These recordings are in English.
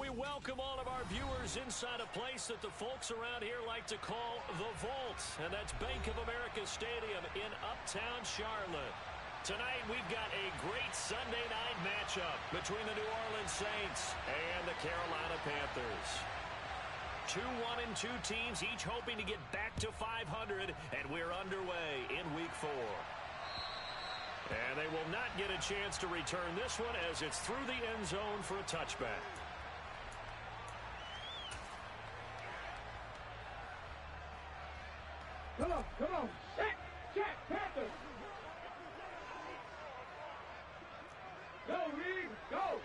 we welcome all of our viewers inside a place that the folks around here like to call the Vault, and that's Bank of America Stadium in Uptown Charlotte. Tonight, we've got a great Sunday night matchup between the New Orleans Saints and the Carolina Panthers. 2 1-2 teams, each hoping to get back to 500, and we're underway in Week 4. And they will not get a chance to return this one as it's through the end zone for a touchback. Come on. Check, Panthers. Go, Reed, go.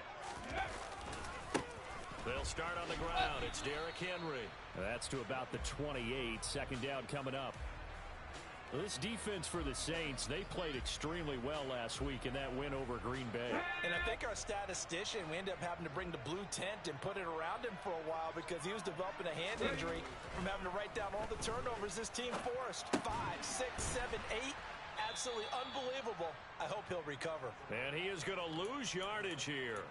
They'll start on the ground. It's Derrick Henry. That's to about the 28. Second down coming up. This defense for the Saints, they played extremely well last week in that win over Green Bay. And I think our statistician, we ended up having to bring the blue tent and put it around him for a while because he was developing a hand injury from having to write down all the turnovers this team forced. 5, 6, 7, 8. Absolutely unbelievable. I hope he'll recover. And he is going to lose yardage here.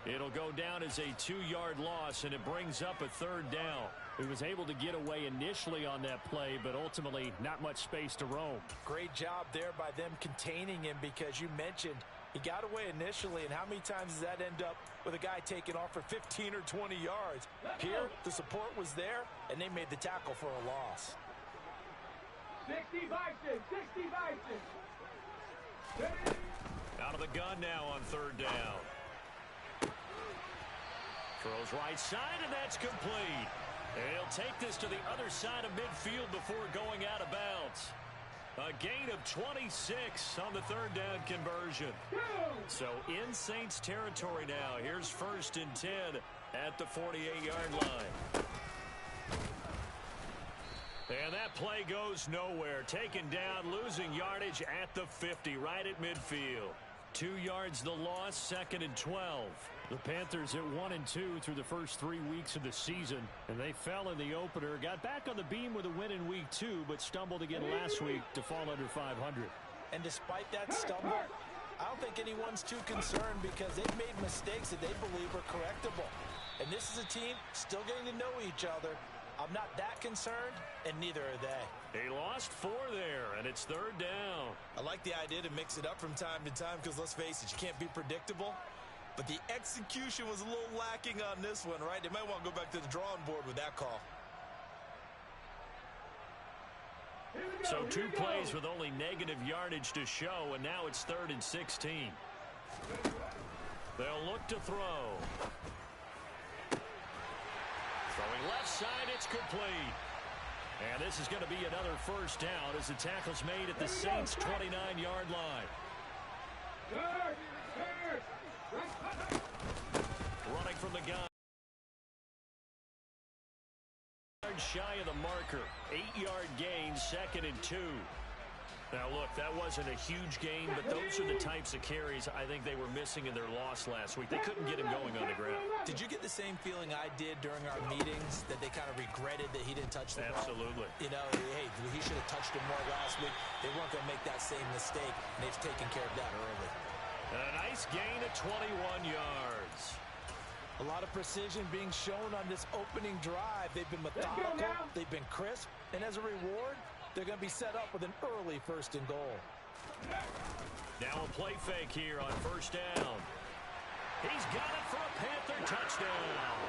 It'll go down as a 2-yard loss, and it brings up a third down. He was able to get away initially on that play, but ultimately not much space to roam. Great job there by them containing him because you mentioned he got away initially, and how many times does that end up with a guy taking off for 15 or 20 yards? Here, the support was there, and they made the tackle for a loss. 60 Vikings. Out of the gun now on third down. Throws right side, and that's complete. He'll take this to the other side of midfield before going out of bounds. A gain of 26 on the third down conversion. So in Saints territory now. Here's 1st and 10 at the 48-yard line. And that play goes nowhere. Taken down, losing yardage at the 50, right at midfield. 2 yards the loss, 2nd and 12. The Panthers at 1-2 through the first 3 weeks of the season, and they fell in the opener. Got back on the beam with a win in Week 2, but stumbled again last week to fall under 500. And despite that stumble, I don't think anyone's too concerned because they've made mistakes that they believe are correctable. And this is a team still getting to know each other. I'm not that concerned, and neither are they. They lost 4 there, and it's third down. I like the idea to mix it up from time to time because, let's face it, you can't be predictable. But the execution was a little lacking on this one, right? They might want to go back to the drawing board with that call. So 2 plays with only negative yardage to show, and now it's 3rd and 16. They'll look to throw. Throwing left side, it's complete. And this is going to be another first down as the tackle's made at the Saints' 29-yard line. Running from the gun. Shy of the marker. 8-yard gain, 2nd and 2. Now, look, that wasn't a huge gain, but those are the types of carries I think they were missing in their loss last week. They couldn't get him going on the ground. Did you get the same feeling I did during our meetings, that they kind of regretted that he didn't touch the ball? Absolutely. You know, hey, he should have touched him more last week. They weren't going to make that same mistake, and they've taken care of that early. A nice gain of 21 yards. A lot of precision being shown on this opening drive. They've been methodical, they've been crisp, and as a reward, they're going to be set up with an early 1st and goal. Now a play fake here on 1st down. He's got it for a Panther touchdown.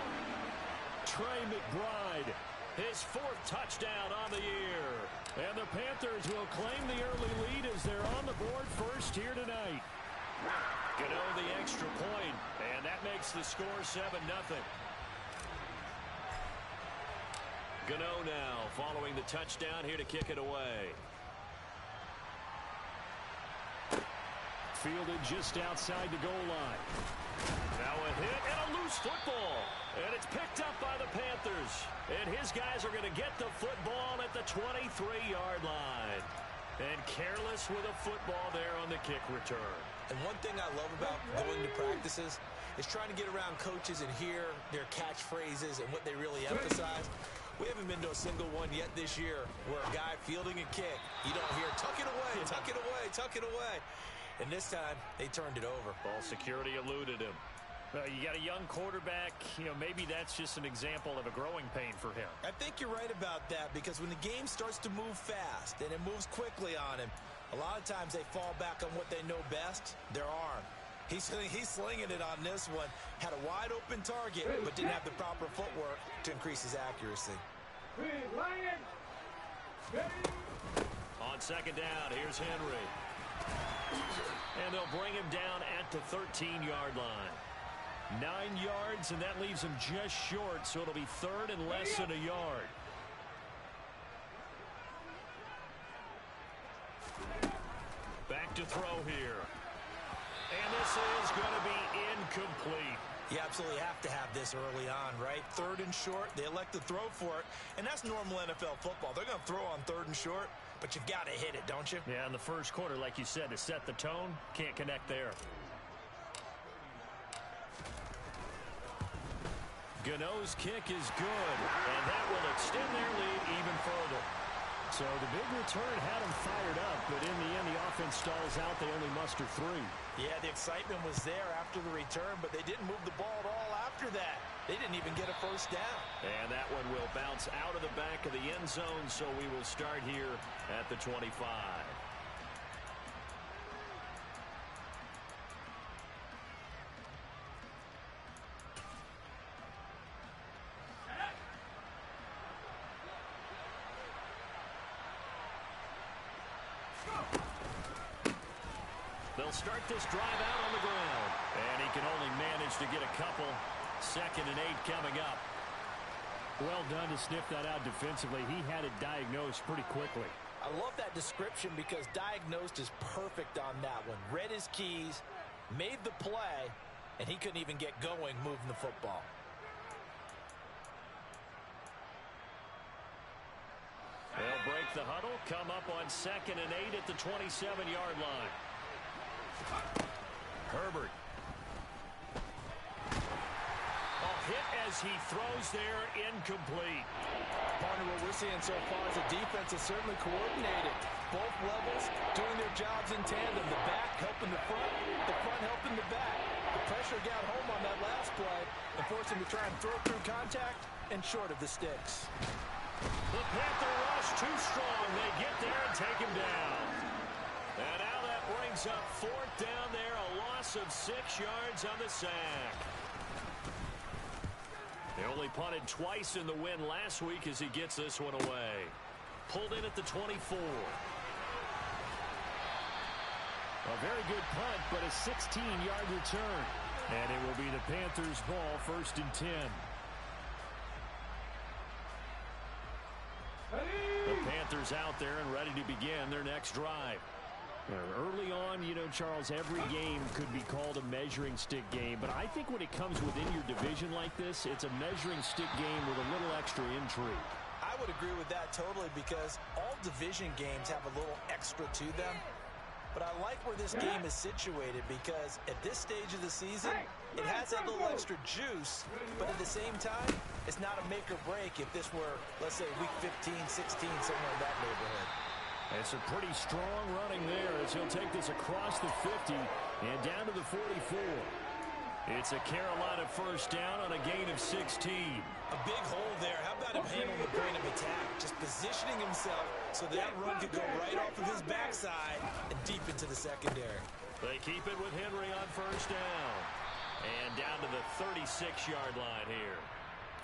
Trey McBride, his 4th touchdown on the year. And the Panthers will claim the early lead as they're on the board first here tonight. Gano the extra point, and that makes the score 7-0. Gano now following the touchdown here to kick it away. Fielded just outside the goal line. Now a hit and a loose football. And it's picked up by the Panthers. And his guys are going to get the football at the 23-yard line. And careless with a football there on the kick return. And one thing I love about going to practices is trying to get around coaches and hear their catchphrases and what they really emphasize. We haven't been to a single one yet this year where a guy fielding a kick, you don't hear, tuck it away, tuck it away, tuck it away. And this time, they turned it over. Ball security eluded him. You got a young quarterback. Maybe that's just an example of a growing pain for him. I think you're right about that because when the game starts to move fast and it moves quickly on him, a lot of times they fall back on what they know best, their arm. He's slinging it on this one. Had a wide open target, but didn't have the proper footwork to increase his accuracy. On second down, here's Henry. And they'll bring him down at the 13-yard line. 9 yards, and that leaves him just short, so it'll be third and less than a yard. Back to throw here. And this is going to be incomplete. You absolutely have to have this early on, right? Third and short, they elect to throw for it, and that's normal NFL football. They're going to throw on third and short, but you've got to hit it, don't you? Yeah, in the first quarter, like you said, to set the tone, can't connect there. Gano's kick is good, and that will extend their lead even further. So the big return had them fired up, but in the end, the offense stalls out. They only muster 3. Yeah, the excitement was there after the return, but they didn't move the ball at all after that. They didn't even get a first down. And that one will bounce out of the back of the end zone, so we will start here at the 25. They'll start this drive out on the ground. And he can only manage to get a couple. 2nd and 8 coming up. Well done to sniff that out defensively. He had it diagnosed pretty quickly. I love that description because diagnosed is perfect on that one. Read his keys, made the play, and he couldn't even get going moving the football. They'll break the huddle, come up on 2nd and 8 at the 27-yard line. Herbert. Hit as he throws there, incomplete. Partner, what we're seeing so far is the defense is certainly coordinated. Both levels doing their jobs in tandem. The back helping the front helping the back. The pressure got home on that last play and forced him to try and throw through contact and short of the sticks. The Panther rush too strong. They get there and take him down. And now that brings up 4th down there, a loss of 6 yards on the sack. They only punted twice in the win last week as he gets this one away. Pulled in at the 24. A very good punt, but a 16-yard return. And it will be the Panthers' ball, 1st and 10. The Panthers out there and ready to begin their next drive. Early on, Charles, every game could be called a measuring stick game. But I think when it comes within your division like this, it's a measuring stick game with a little extra intrigue. I would agree with that totally because all division games have a little extra to them. But I like where this game is situated because at this stage of the season, it has that little extra juice. But at the same time, it's not a make or break if this were, let's say, week 15, 16, somewhere in that neighborhood. And some pretty strong running there as he'll take this across the 50 and down to the 44. It's a Carolina first down on a gain of 16. A big hole there. How about him handling the point of attack? Just positioning himself so that run could go right off of his backside and deep into the secondary. They keep it with Henry on first down. And down to the 36-yard line here.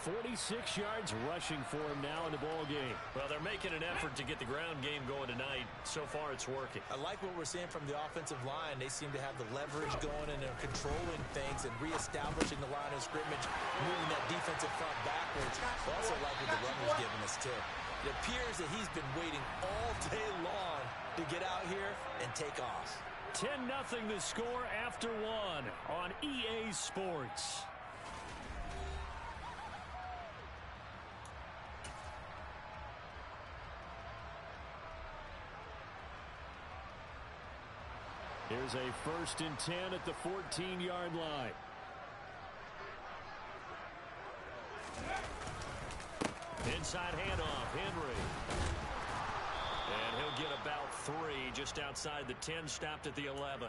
46 yards rushing for him now in the ball game. Well, they're making an effort to get the ground game going tonight. So far, it's working. I like what we're seeing from the offensive line. They seem to have the leverage going and they're controlling things and reestablishing the line of scrimmage, moving that defensive front backwards. I also like what the runner's giving us, too. It appears that he's been waiting all day long to get out here and take off. 10-0 the score after 1 on EA Sports. Here's a 1st and 10 at the 14-yard line. Inside handoff, Henry. And he'll get about 3 just outside the 10, stopped at the 11.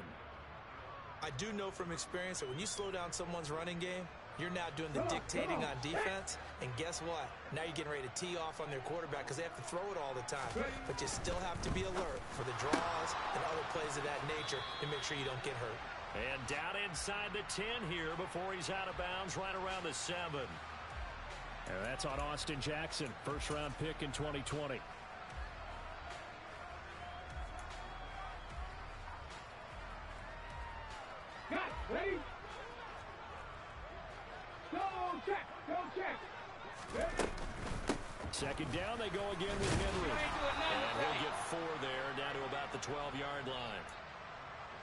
I do know from experience that when you slow down someone's running game, you're now doing the dictating on defense, and guess what? Now you're getting ready to tee off on their quarterback because they have to throw it all the time. But you still have to be alert for the draws and other plays of that nature to make sure you don't get hurt. And down inside the 10 here before he's out of bounds right around the 7. And that's on Austin Jackson, first-round pick in 2020. Got it, ready? Go check, go check. Ready? Second down, they go again with Henry. And he'll get 4 there, down to about the 12-yard line.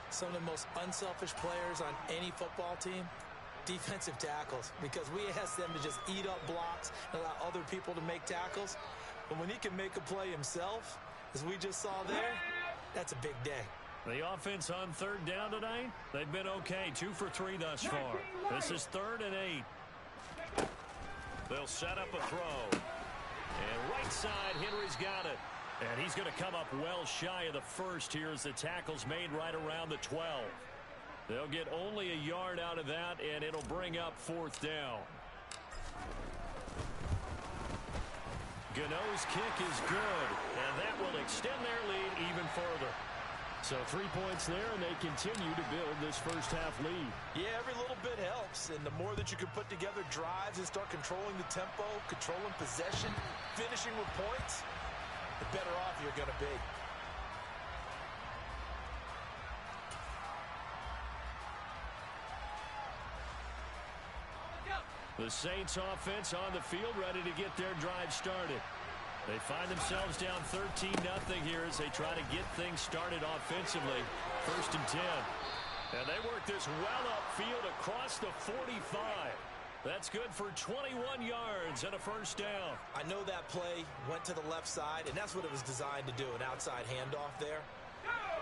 Some of the most unselfish players on any football team, defensive tackles, because we ask them to just eat up blocks and allow other people to make tackles. But when he can make a play himself, as we just saw there, that's a big day. The offense on third down tonight, they've been okay. 2 for 3 thus far. This is 3rd and 8. They'll set up a throw. And right side, Henry's got it. And he's going to come up well shy of the first here as the tackle's made right around the 12. They'll get only a yard out of that, and it'll bring up 4th down. Gano's kick is good, and that will extend their lead even further. So 3 points there, and they continue to build this first-half lead. Yeah, every little bit helps, and the more that you can put together drives and start controlling the tempo, controlling possession, finishing with points, the better off you're going to be. The Saints offense on the field ready to get their drive started. They find themselves down 13-0 here as they try to get things started offensively. 1st and 10. And they work this well upfield across the 45. That's good for 21 yards and a first down. I know that play went to the left side, and that's what it was designed to do, an outside handoff there.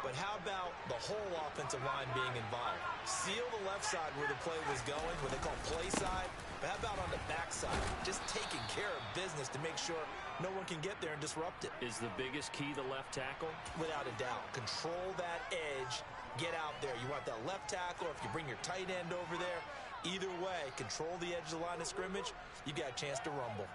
But how about the whole offensive line being involved? Seal the left side where the play was going, what they call play side. But how about on the back side? Just taking care of business to make sure no one can get there and disrupt it. Is the biggest key the left tackle? Without a doubt. Control that edge. Get out there. You want that left tackle, or if you bring your tight end over there, either way, control the edge of the line of scrimmage, you got a chance to rumble.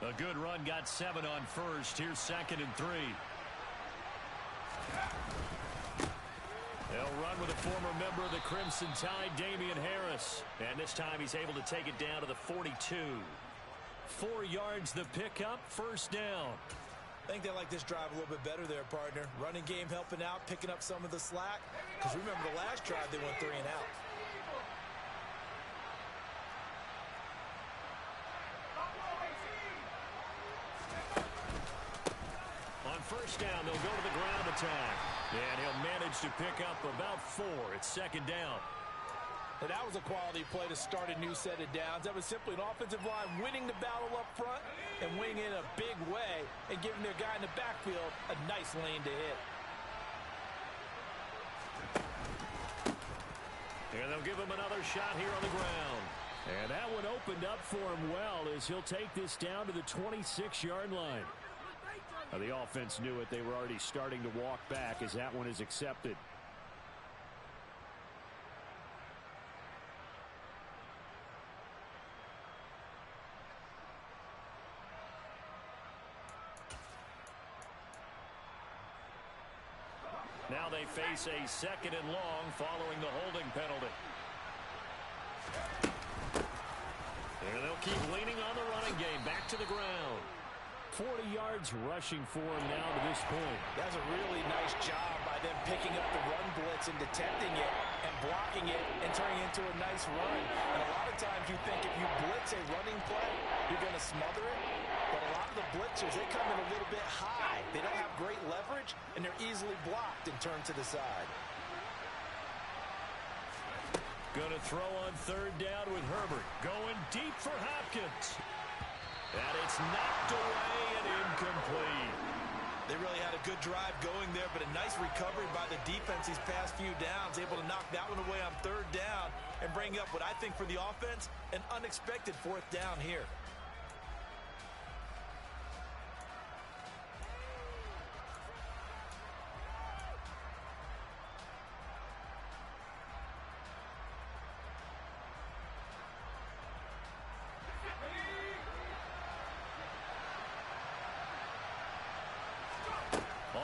A good run got 7 on first. Here's 2nd and 3. They'll run with a former member of the Crimson Tide, Damian Harris. And this time he's able to take it down to the 42. 4 yards the pickup, first down. I think they like this drive a little bit better there, partner. Running game helping out, picking up some of the slack. Because remember the last drive they went 3 and out. On first down, they'll go to the ground attack. And he'll manage to pick up about 4. It's 2nd down. And that was a quality play to start a new set of downs. That was simply an offensive line winning the battle up front and winning in a big way and giving their guy in the backfield a nice lane to hit. And they'll give him another shot here on the ground. And that one opened up for him well as he'll take this down to the 26-yard line. The offense knew it. They were already starting to walk back as that one is accepted. Now they face a 2nd and long following the holding penalty. And they'll keep leaning on the running game. Back to the ground. 40 yards rushing for him now to this point. That's a really nice job by them picking up the run blitz and detecting it and blocking it and turning it into a nice run. And a lot of times you think if you blitz a running play, you're going to smother it. But a lot of the blitzers, they come in a little bit high. They don't have great leverage, and they're easily blocked and turned to the side. Going to throw on 3rd down with Herbert. Going deep for Hopkins. And it's knocked away and incomplete. They really had a good drive going there, but a nice recovery by the defense these past few downs, able to knock that one away on 3rd down and bring up what I think for the offense, an unexpected 4th down here.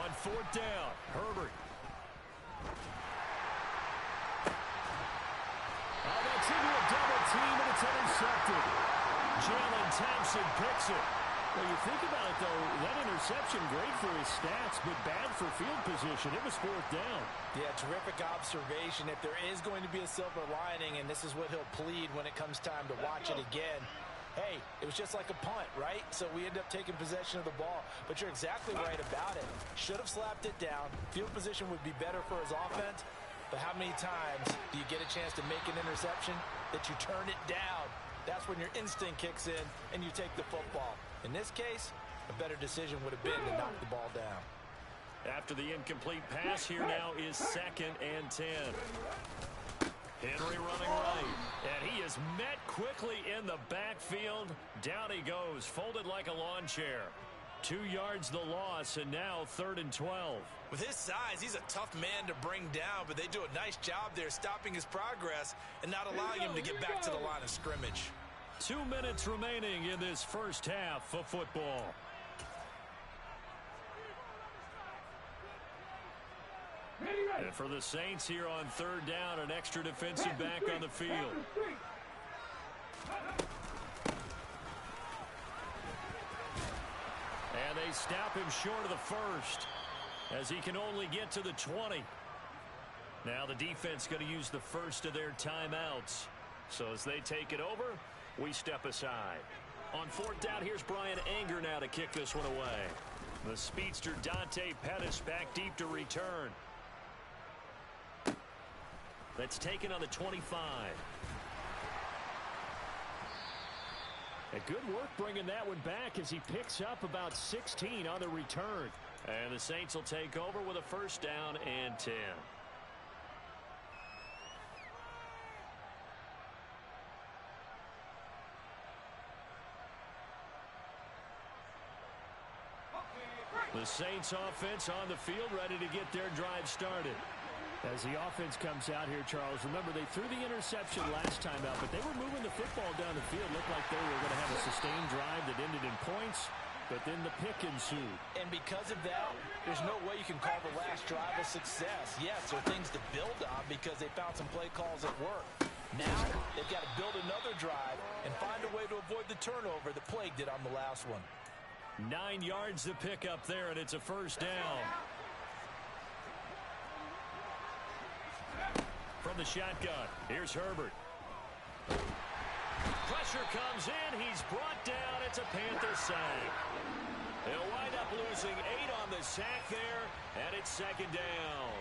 On fourth down, Herbert. Oh, that's into a double team, and it's intercepted. Jalen Thompson picks it. Well, you think about it, though, that interception, great for his stats, but bad for field position. It was fourth down. Yeah, terrific observation. If there is going to be a silver lining, and this is what he'll plead when it comes time to watch it again, hey, it was just like a punt, right? So we end up taking possession of the ball. But you're exactly right about it. Should have slapped it down. Field position would be better for his offense. But how many times do you get a chance to make an interception that you turn it down? That's when your instinct kicks in and you take the football. In this case, a better decision would have been to knock the ball down. After the incomplete pass, here now is 2nd and 10. Henry running right, and he is met quickly in the backfield. Down he goes, folded like a lawn chair. 2 yards the loss, and now 3rd and 12. With his size, he's a tough man to bring down, but they do a nice job there stopping his progress and not allowing him to get back to the line of scrimmage. 2 minutes remaining in this first half of football. And for the Saints here on 3rd down, an extra defensive back on the field. And they stop him short of the first, as he can only get to the 20. Now the defense going to use the first of their timeouts. So as they take it over, we step aside. On 4th down, here's Brian Anger now to kick this one away. The speedster Dante Pettis back deep to return. That's taken on the 25. A good work bringing that one back as he picks up about 16 on the return. And the Saints will take over with a 1st down and 10. The Saints offense on the field, ready to get their drive started. As the offense comes out here, Charles, remember they threw the interception last time out, but they were moving the football down the field. Looked like they were going to have a sustained drive that ended in points, but then the pick ensued. And because of that, there's no way you can call the last drive a success. Yes, there are things to build on because they found some play calls that work. Now, they've got to build another drive and find a way to avoid the turnover that plagued it on the last one. 9 yards to pick up there, and it's a 1st down. From the shotgun, here's Herbert. Pressure comes in. He's brought down. It's a Panther sack. They'll wind up losing 8 on the sack there, and it's 2nd down.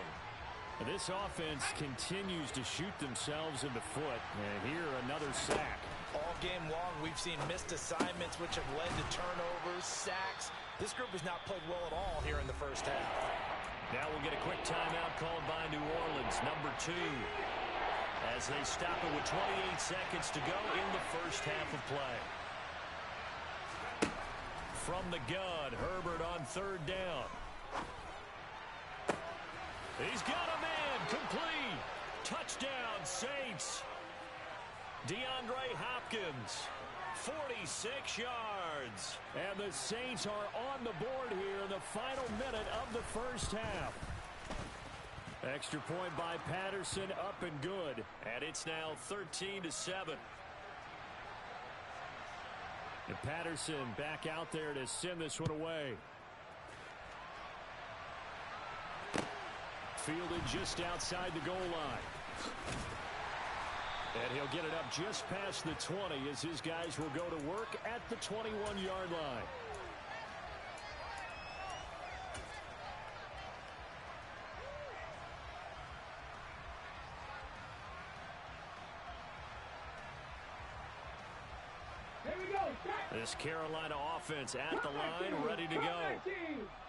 This offense continues to shoot themselves in the foot, and here another sack. All game long, we've seen missed assignments, which have led to turnovers, sacks. This group has not played well at all here in the first half. Now we'll get a quick timeout called by New Orleans, number 2. As they stop it with 28 seconds to go in the first half of play. From the gun, Herbert on 3rd down. He's got a man, complete. Touchdown, Saints. DeAndre Hopkins, 46 yards. And the Saints are on the board here in the final minute of the first half. Extra point by Patterson, up and good. And it's now 13-7. And Patterson back out there to send this one away. Fielded just outside the goal line. And he'll get it up just past the 20 as his guys will go to work at the 21-yard line. This Carolina offense at the line, ready to go.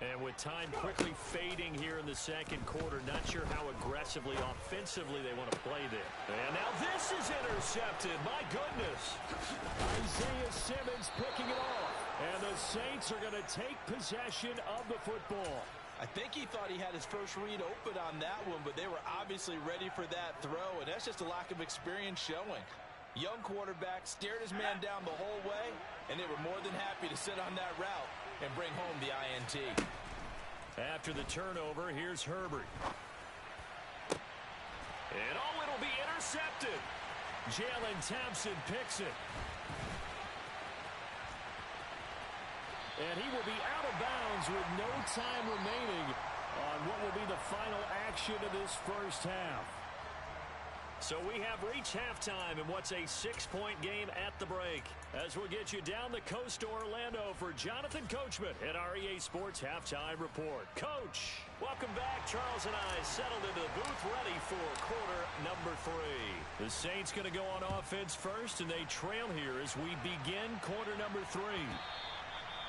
And with time quickly fading here in the second quarter, not sure how aggressively, offensively they want to play there. And now this is intercepted. My goodness. Isaiah Simmons picking it off. And the Saints are going to take possession of the football. I think he thought he had his first read open on that one, but they were obviously ready for that throw, and that's just a lack of experience showing. Young quarterback stared his man down the whole way, and they were more than happy to sit on that route and bring home the INT. After the turnover, here's Herbert. And it'll be intercepted. Jalen Thompson picks it. And he will be out of bounds with no time remaining on what will be the final action of this first half. So we have reached halftime in what's a 6-point game at the break. As we'll get you down the coast to Orlando for Jonathan Coachman at our EA Sports Halftime Report. Coach, welcome back. Charles and I settled into the booth ready for quarter number 3. The Saints going to go on offense first, and they trail here as we begin quarter number 3.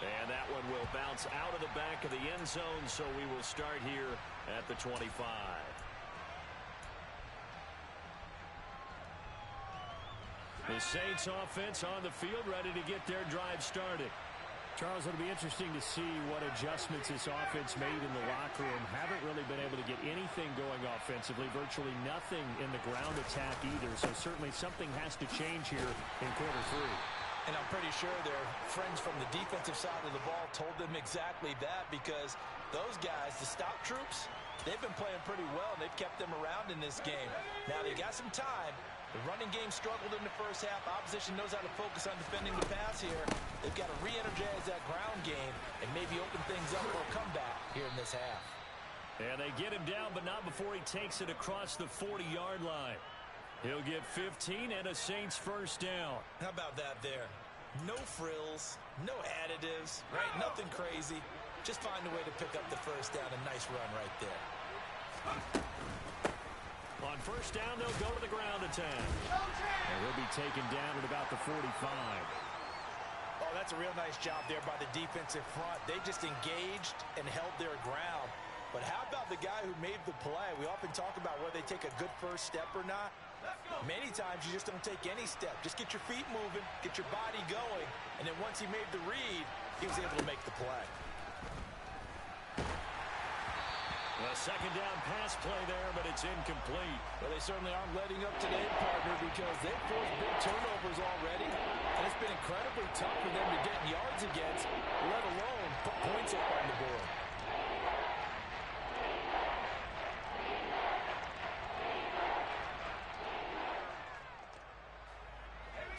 And that one will bounce out of the back of the end zone, so we will start here at the 25. The Saints offense on the field, ready to get their drive started. Charles, it'll be interesting to see what adjustments this offense made in the locker room. Haven't really been able to get anything going offensively, virtually nothing in the ground attack either. So certainly something has to change here in quarter 3. And I'm pretty sure their friends from the defensive side of the ball told them exactly that, because those guys, the stop troops, they've been playing pretty well, and they've kept them around in this game. Now, they got some time. The running game struggled in the first half. Opposition knows how to focus on defending the pass here. They've got to re-energize that ground game and maybe open things up for a comeback here in this half. And they get him down, but not before he takes it across the 40-yard line. He'll get 15 and a Saints first down. How about that there? No frills, no additives, right? Nothing crazy. Just find a way to pick up the first down. A nice run right there. On first down, they'll go to the ground attack. And he'll be taken down at about the 45. Oh, that's a real nice job there by the defensive front. They just engaged and held their ground. But how about the guy who made the play? We often talk about whether they take a good first step or not. Many times you just don't take any step. Just get your feet moving, get your body going, and then once he made the read, he was able to make the play. A second down pass play there, but it's incomplete. Well, they certainly aren't letting up today, partner, because they've forced big turnovers already, and it's been incredibly tough for them to get yards against, let alone put points up on the board.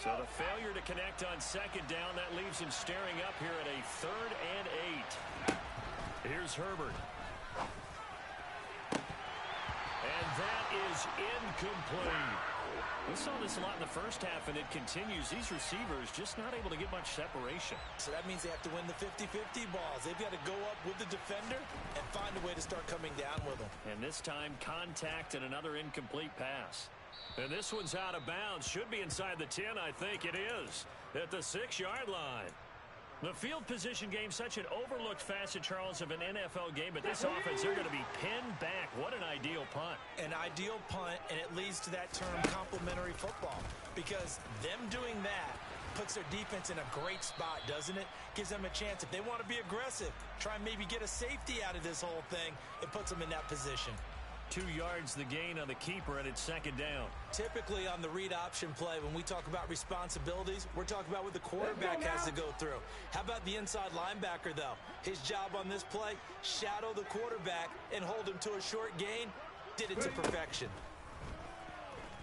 So the failure to connect on second down, that leaves him staring up here at a 3rd and 8. Here's Herbert. And that is incomplete. We saw this a lot in the first half, and it continues. These receivers just not able to get much separation. So that means they have to win the 50-50 balls. They've got to go up with the defender and find a way to start coming down with them. And this time, contact and another incomplete pass. And this one's out of bounds. Should be inside the 10, I think it is. At the 6-yard line. The field position game, such an overlooked facet, Charles, of an NFL game. But this offense, they're going to be pinned back. What an ideal punt. An ideal punt, and it leads to that term complementary football. Because them doing that puts their defense in a great spot, doesn't it? Gives them a chance. If they want to be aggressive, try and maybe get a safety out of this whole thing, it puts them in that position. 2 yards the gain on the keeper, and it's second down. Typically on the read option play, when we talk about responsibilities, we're talking about what the quarterback has to go through. How about the inside linebacker, though? His job on this play, shadow the quarterback and hold him to a short gain. Did it to perfection.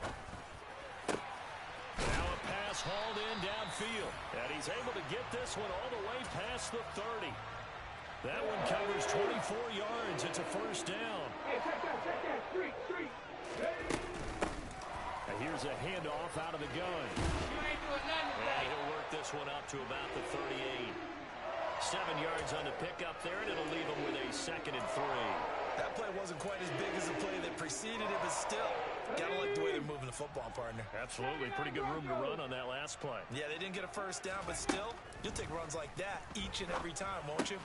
Now a pass hauled in downfield, and he's able to get this one all the way past the 30. That one covers 24 yards. It's a first down. Hey, check that. Street. And here's a handoff out of the gun. You ain't doing nothing today. And he'll work this one up to about the 38. 7 yards on the pickup there, and it'll leave him with a 2nd and 3. That play wasn't quite as big as the play that preceded it, but still, gotta like the way they're moving the football, partner. Absolutely. Pretty good room to run on that last play. Yeah, they didn't get a first down, but still, you'll take runs like that each and every time, won't you?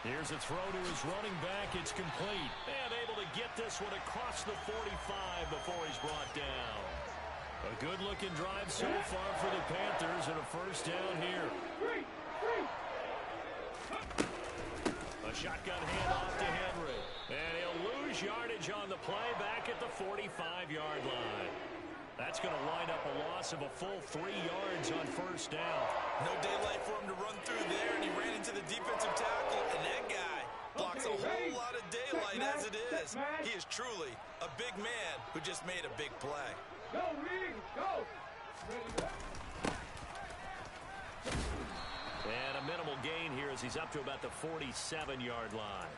Here's a throw to his running back. It's complete. And able to get this one across the 45 before he's brought down. A good-looking drive so far for the Panthers, and a first down here. A shotgun handoff to Henry. And he'll lose yardage on the play back at the 45-yard line. That's going to line up a loss of a full 3 yards on first down. No daylight for him to run through there, and he ran into the defensive tackle, and that guy blocks a whole lot of daylight as it is. He is truly a big man who just made a big play. Go, Reed, go. And a minimal gain here as he's up to about the 47-yard line.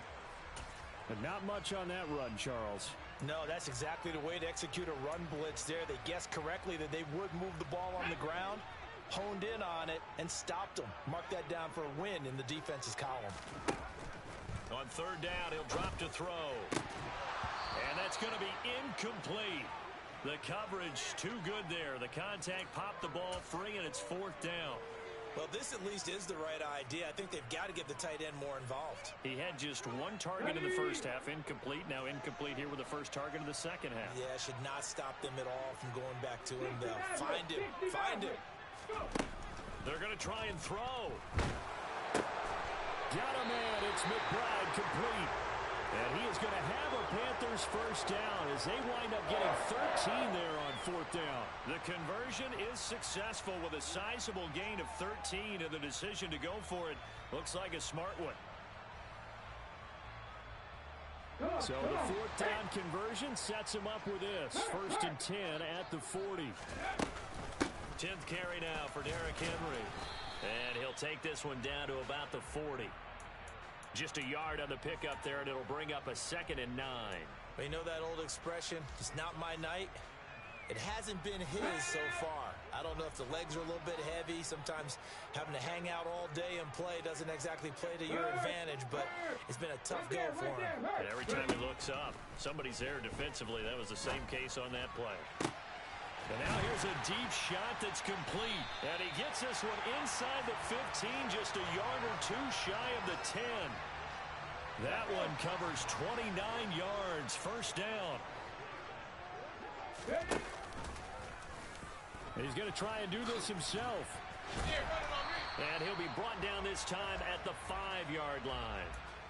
But not much on that run, Charles. No, that's exactly the way to execute a run blitz there. They guessed correctly that they would move the ball on the ground, honed in on it, and stopped them. Mark that down for a win in the defense's column. On third down, he'll drop to throw. And that's going to be incomplete. The coverage too good there. The contact popped the ball free, and it's fourth down. Well, this at least is the right idea. I think they've got to get the tight end more involved. He had just one target in the first half, incomplete. Now incomplete here with the first target of the second half. Yeah, should not stop them at all from going back to him. They'll find him. Find him. They're going to try and throw. Got a man. It's McBride complete. And he is going to have a Panthers first down as they wind up getting 13 there on fourth down. The conversion is successful with a sizable gain of 13, and the decision to go for it looks like a smart one. So the fourth down conversion sets him up with this. First and 10 at the 40. 10th carry now for Derrick Henry. And he'll take this one down to about the 40. Just a yard on the pickup there, and it'll bring up a 2nd and 9. Well, you know that old expression, it's not my night? It hasn't been his so far. I don't know if the legs are a little bit heavy. Sometimes having to hang out all day and play doesn't exactly play to your advantage, but it's been a tough go for him. And every time he looks up, somebody's there defensively. That was the same case on that play. And now here's a deep shot that's complete. And he gets this one inside the 15, just a yard or two shy of the 10. That one covers 29 yards, first down. He's going to try and do this himself. And he'll be brought down this time at the 5-yard line.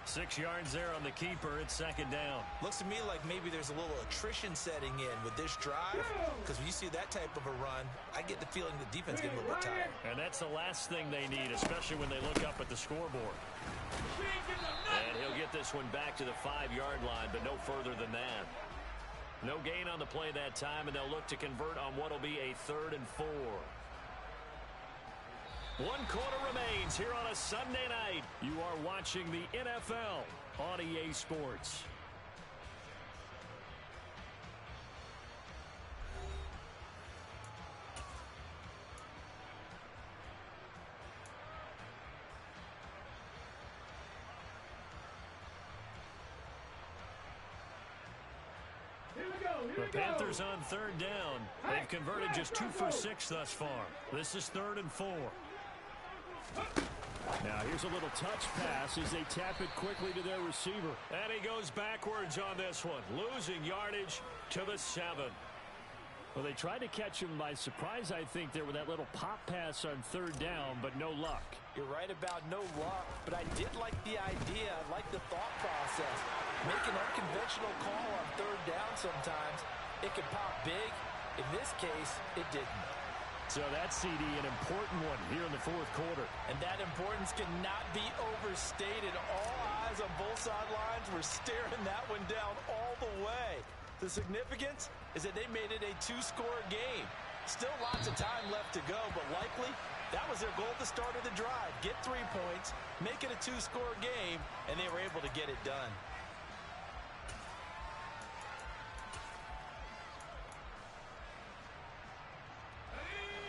6 yards there on the keeper. It's second down. Looks to me like maybe there's a little attrition setting in with this drive, because when you see that type of a run, I get the feeling the defense getting a little bit tired. And that's the last thing they need, especially when they look up at the scoreboard. And he'll get this one back to the 5-yard line, but no further than that. No gain on the play that time, and they'll look to convert on what will be a 3rd and 4. 1 quarter remains here on a Sunday night. You are watching the NFL on EA Sports. The Panthers on third down. They've converted just 2 for 6 thus far. This is 3rd and 4. Now here's a little touch pass as they tap it quickly to their receiver. And he goes backwards on this one, losing yardage to the 7. Well, they tried to catch him by surprise, I think, there with that little pop pass on third down, but no luck. You're right about no luck, but I did like the idea. I like the thought process. Make an unconventional call on third down sometimes. It can pop big. In this case, it didn't. So that's, CD, an important one here in the fourth quarter. And that importance cannot be overstated. All eyes on both sidelines were staring that one down all the way. The significance is that they made it a 2-score game. Still lots of time left to go, but likely that was their goal at the start of the drive. Get 3 points, make it a 2-score game, and they were able to get it done.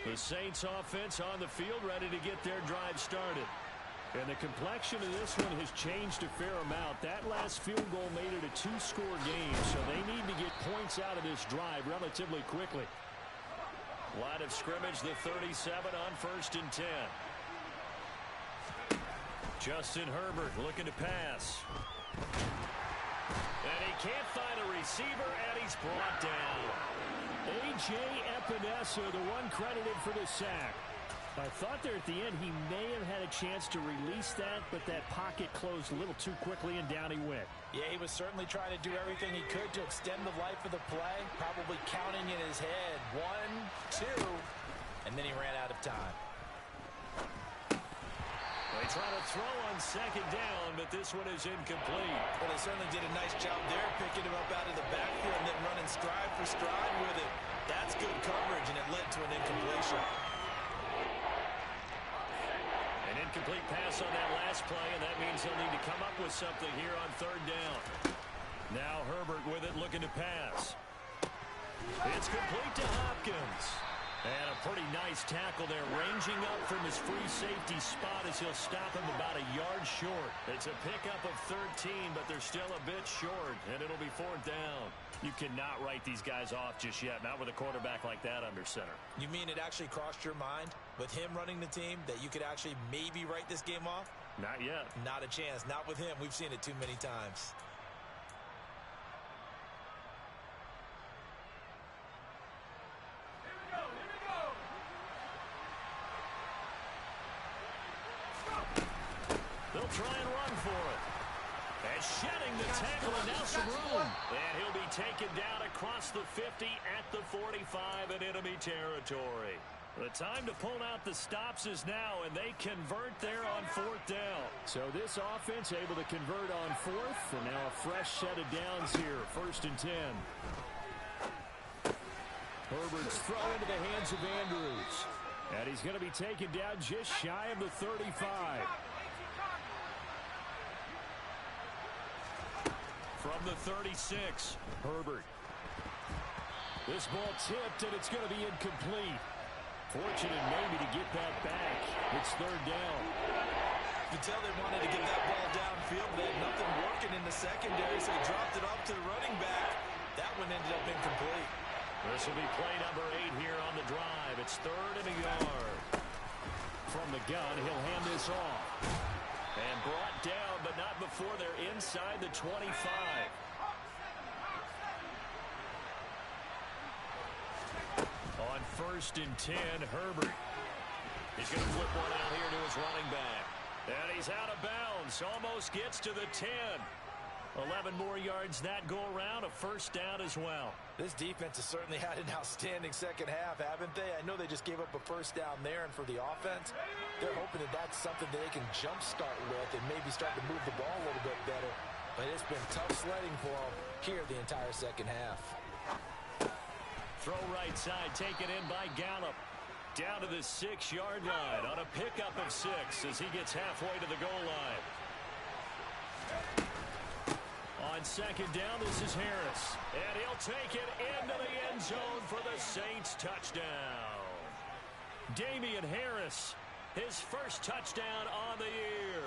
The Saints offense on the field ready to get their drive started. And the complexion of this one has changed a fair amount. That last field goal made it a 2-score game, so they need to get points out of this drive relatively quickly. Line of scrimmage, the 37 on 1st and 10. Justin Herbert looking to pass. And he can't find a receiver, and he's brought down. A.J. Epinesa, the one credited for the sack. I thought there at the end he may have had a chance to release that, but that pocket closed a little too quickly, and down he went. Yeah, he was certainly trying to do everything he could to extend the life of the play, probably counting in his head 1, 2, and then he ran out of time. They try to throw on second down, but this one is incomplete. Well, they certainly did a nice job there, picking him up out of the backfield and then running stride for stride with it. That's good coverage, and it led to an incompletion. An incomplete pass on that last play, and that means they'll need to come up with something here on third down. Now Herbert with it, looking to pass. It's complete to Hopkins. And a pretty nice tackle there, ranging up from his free safety spot as he'll stop him about a yard short. It's a pickup of 13, but they're still a bit short, and it'll be fourth down. You cannot write these guys off just yet, not with a quarterback like that under center. You mean it actually crossed your mind with him running the team that you could actually maybe write this game off? Not yet. Not a chance. Not with him. We've seen it too many times. They'll try and run for it. And shedding the tackle, and now some room. And he'll be taken down across the 50 at the 45 in enemy territory. The time to pull out the stops is now, and they convert there on fourth down. So this offense able to convert on fourth, and now a fresh set of downs here, 1st and 10. Herbert's throw into the hands of Andrews. And he's going to be taken down just shy of the 35. From the 36, Herbert. This ball tipped, and it's going to be incomplete. Fortunate maybe to get that back. It's third down. You can tell they wanted to get that ball downfield. They had nothing working in the secondary, so he dropped it off to the running back. That one ended up incomplete. This will be play number 8 here on the drive. It's 3rd and a yard. From the gun, he'll hand this off. And brought down, but not before they're inside the 25. On 1st and 10, Herbert. He's going to flip one out here to his running back. And he's out of bounds. Almost gets to the 10. 11 more yards that go around. A first down as well. This defense has certainly had an outstanding second half, haven't they? I know they just gave up a first down there, and for the offense, they're hoping that that's something that they can jumpstart with and maybe start to move the ball a little bit better. But it's been tough sledding for them here the entire second half. Throw right side, taken in by Gallup. Down to the 6-yard line on a pickup of 6 as he gets halfway to the goal line. On second down, this is Harris. And he'll take it into the end zone for the Saints touchdown. Damian Harris, his first touchdown on the year.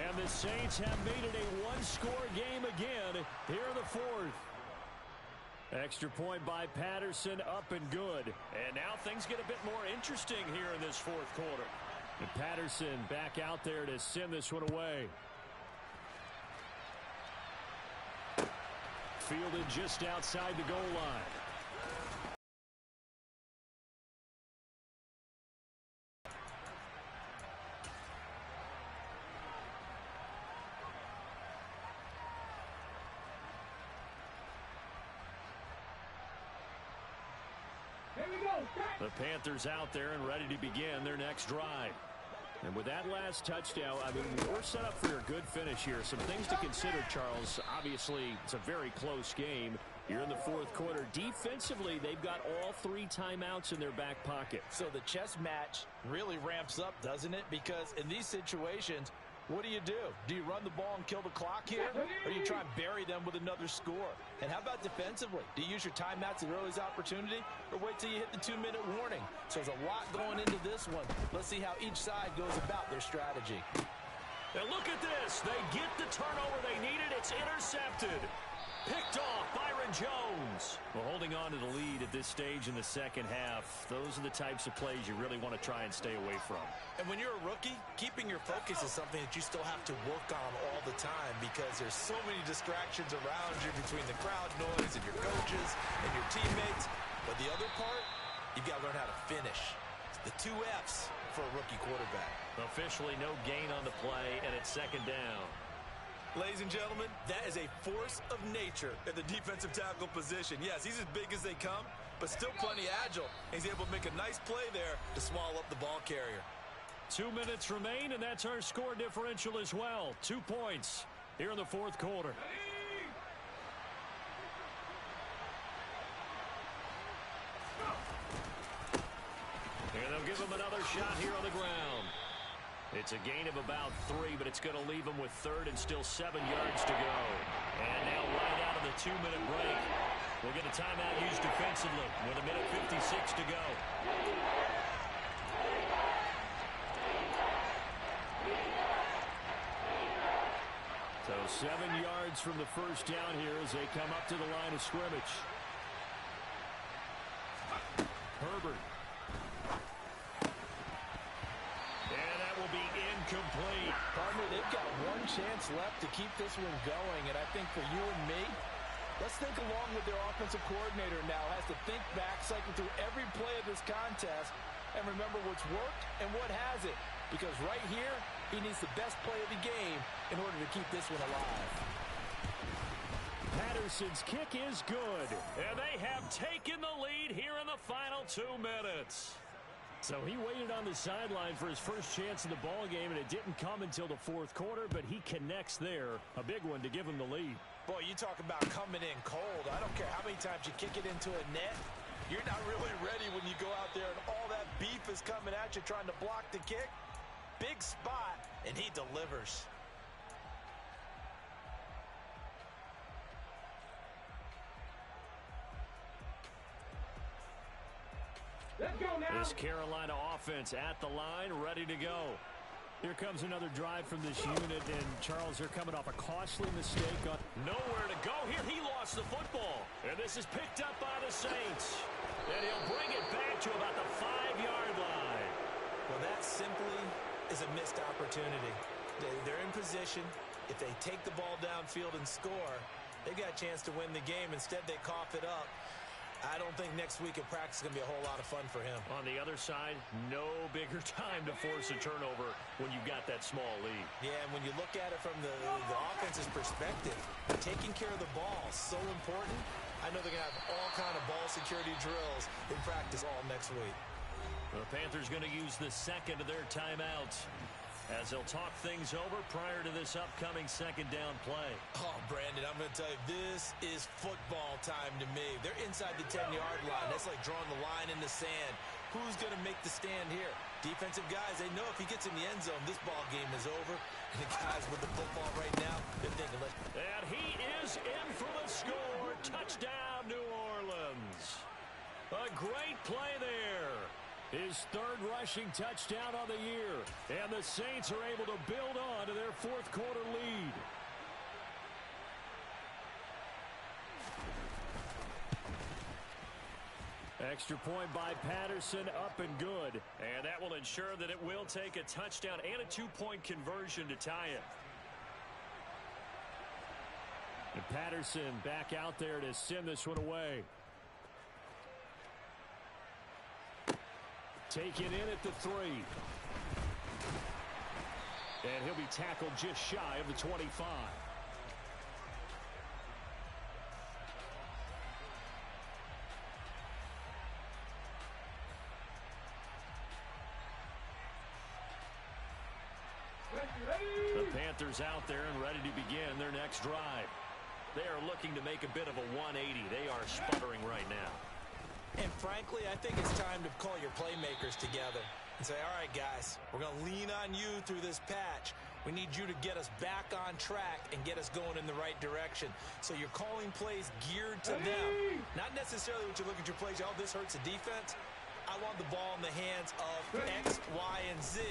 And the Saints have made it a one-score game again here in the 4th. Extra point by Patterson, up and good. And now things get a bit more interesting here in this 4th quarter. And Patterson back out there to send this one away. Fielded just outside the goal line. The Panthers out there and ready to begin their next drive. And with that last touchdown, I mean, we're set up for a good finish here. Some things to consider, Charles. Obviously, it's a very close game. You're in the 4th quarter. Defensively, they've got all 3 timeouts in their back pocket. So the chess match really ramps up, doesn't it? Because in these situations, what do? Do you run the ball and kill the clock here? Or do you try and bury them with another score? And how about defensively? Do you use your timeouts at the earliest opportunity? Or wait till you hit the 2-minute warning? So there's a lot going into this one. Let's see how each side goes about their strategy. And look at this. They get the turnover they needed. It's intercepted. Picked off Byron Jones. Well, holding on to the lead at this stage in the second half, those are the types of plays you really want to try and stay away from. And when you're a rookie, keeping your focus is something that you still have to work on all the time because there's so many distractions around you between the crowd noise and your coaches and your teammates. But the other part, you've got to learn how to finish. It's the 2 F's for a rookie quarterback. Officially no gain on the play, and it's second down. Ladies and gentlemen, that is a force of nature at the defensive tackle position. Yes, he's as big as they come, but still plenty agile. He's able to make a nice play there to swallow up the ball carrier. 2 minutes remain, and that's our score differential as well. 2 points here in the fourth quarter. And they'll give him another shot here on the ground. It's a gain of about 3, but it's going to leave him with third and still 7 yards to go. And now right out of the 2-minute break, we'll get a timeout used defensively with 1:56 to go. So 7 yards from the first down here as they come up to the line of scrimmage. Herbert. And that will be incomplete. Partner, they've got one chance left to keep this one going, and I think for you and me, let's think along with their offensive coordinator now. Has to think back, cycle through every play of this contest, and remember what's worked and what hasn't. Because right here, he needs the best play of the game in order to keep this one alive. Patterson's kick is good. And they have taken the lead here in the final 2 minutes. So he waited on the sideline for his first chance in the ball game, and it didn't come until the fourth quarter, but he connects there. A big one to give him the lead. Boy, you talk about coming in cold. I don't care how many times you kick it into a net. You're not really ready when you go out there and all that beef is coming at you trying to block the kick. Big spot, and he delivers. Let's go now. This Carolina offense at the line, ready to go. Here comes another drive from this unit, and Charles, they're coming off a costly mistake. Nowhere to go here. He lost the football. And this is picked up by the Saints. And he'll bring it back to about the 5-yard line. Well, that simply is a missed opportunity. They're in position. If they take the ball downfield and score, they've got a chance to win the game. Instead, they cough it up. I don't think next week at practice is going to be a whole lot of fun for him. On the other side, no bigger time to force a turnover when you've got that small lead. Yeah, and when you look at it from the offense's perspective, taking care of the ball is so important. I know they're going to have all kind of ball security drills in practice all next week. The Panthers going to use the second of their timeouts as they'll talk things over prior to this upcoming second down play. Oh, Brandon, I'm going to tell you, this is football time to me. They're inside the 10-yard line. That's like drawing the line in the sand. Who's going to make the stand here? Defensive guys, they know if he gets in the end zone, this ball game is over. And the guys with the football right now, they're thinking, and he is in for the score. Touchdown, New Orleans. A great play there. His third rushing touchdown on the year. And the Saints are able to build on to their fourth quarter lead. Extra point by Patterson, up and good. And that will ensure that it will take a touchdown and a 2-point conversion to tie it. And Patterson back out there to send this one away. Taken in at the 3. And he'll be tackled just shy of the 25. The Panthers out there and ready to begin their next drive. They are looking to make a bit of a 180. They are sputtering right now. And frankly, I think it's time to call your playmakers together and say, all right, guys, we're going to lean on you through this patch. We need you to get us back on track and get us going in the right direction. So you're calling plays geared to them. Not necessarily what you look at your plays, oh, this hurts the defense. I want the ball in the hands of X, Y, and Z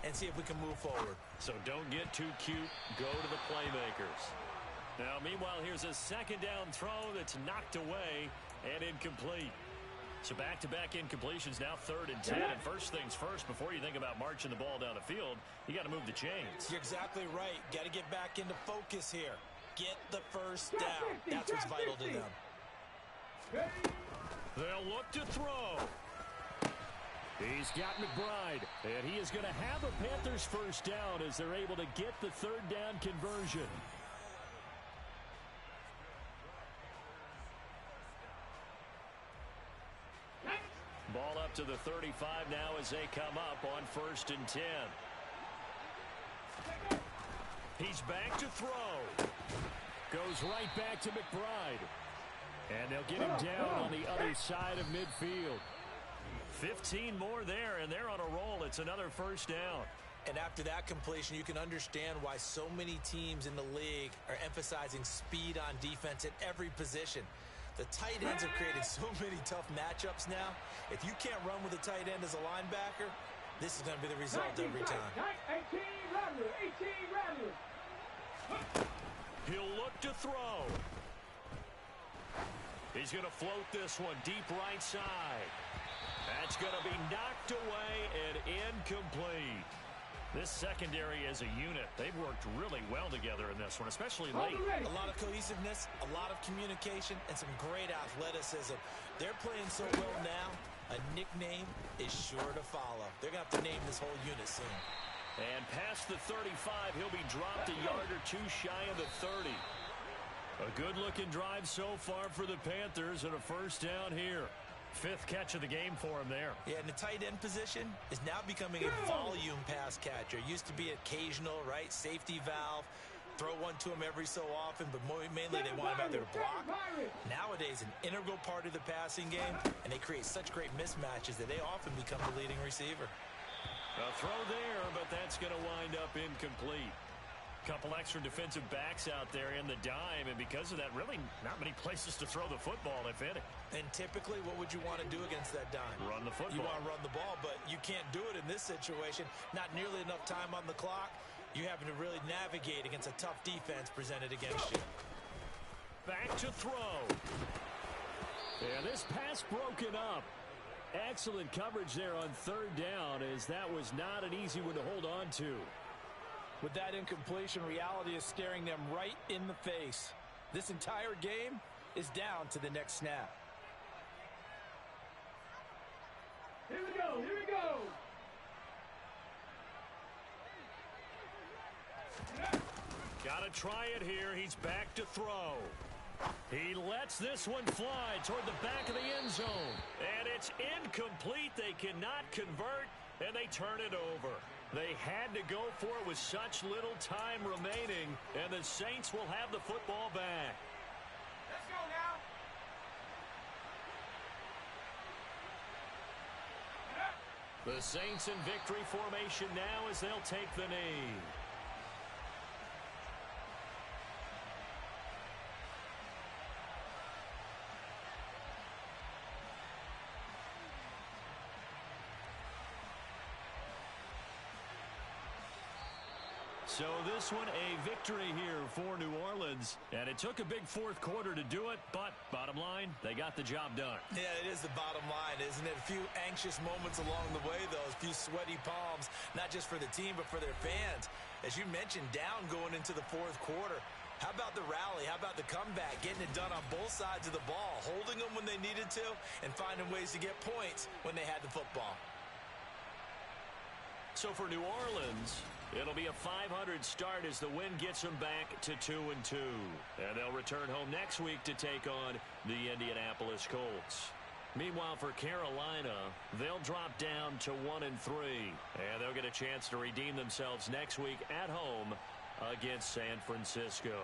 and see if we can move forward. So don't get too cute. Go to the playmakers. Now, meanwhile, here's a second down throw that's knocked away and incomplete. So back-to-back incompletions, now 3rd and 10. And first things first, before you think about marching the ball down the field, you got to move the chains. You're exactly right. Got to get back into focus here. Get the first down. That's what's vital to them. They'll look to throw. He's got McBride, and he is going to have a Panthers first down as they're able to get the 3rd down conversion. Ball up up to the 35 now as they come up on 1st and 10. He's back to throw. Goes right back to McBride. And they'll get him down on the other side of midfield. 15 more there, and they're on a roll. It's another first down. And after that completion, you can understand why so many teams in the league are emphasizing speed on defense at every position. The tight ends have created so many tough matchups now. If you can't run with a tight end as a linebacker, this is going to be the result every time. 18 Rattler, 18 Rattler. He'll look to throw. He's going to float this one deep right side. That's going to be knocked away and incomplete. This secondary as a unit, they've worked really well together in this one, especially late. A lot of cohesiveness, a lot of communication, and some great athleticism. They're playing so well now, a nickname is sure to follow. They're going to have to name this whole unit soon. And past the 35, he'll be dropped a yard or two shy of the 30. A good-looking drive so far for the Panthers and a first down here. 5th catch of the game for him there. Yeah, and the tight end position is now becoming a volume pass catcher. Used to be occasional, right? Safety valve. Throw one to him every so often, but mainly they want him out there to block. Nowadays, an integral part of the passing game, and they create such great mismatches that they often become the leading receiver. A throw there, but that's going to wind up incomplete. Couple extra defensive backs out there in the dime, and because of that, really not many places to throw the football, if any. And typically, what would you want to do against that dime? Run the football. You want to run the ball, but you can't do it in this situation. Not nearly enough time on the clock. You're having to really navigate against a tough defense presented against you. Back to throw. Yeah, this pass broken up. Excellent coverage there on 3rd down, as that was not an easy one to hold on to. With that incompletion, reality is staring them right in the face. This entire game is down to the next snap. Here we go, here we go. Got to try it here. He's back to throw. He lets this one fly toward the back of the end zone. And it's incomplete. They cannot convert, and they turn it over. They had to go for it with such little time remaining, and the Saints will have the football back. Let's go now. The Saints in victory formation now as they'll take the knee. So this one a victory here for New Orleans. And it took a big 4th quarter to do it, but bottom line, they got the job done. Yeah, it is the bottom line, isn't it? A few anxious moments along the way, though. A few sweaty palms, not just for the team, but for their fans. As you mentioned, down going into the 4th quarter. How about the rally? How about the comeback? Getting it done on both sides of the ball, holding them when they needed to, and finding ways to get points when they had the football. So for New Orleans, it'll be a 500 start as the win gets them back to 2-2. And they'll return home next week to take on the Indianapolis Colts. Meanwhile, for Carolina, they'll drop down to 1-3. And they'll get a chance to redeem themselves next week at home against San Francisco.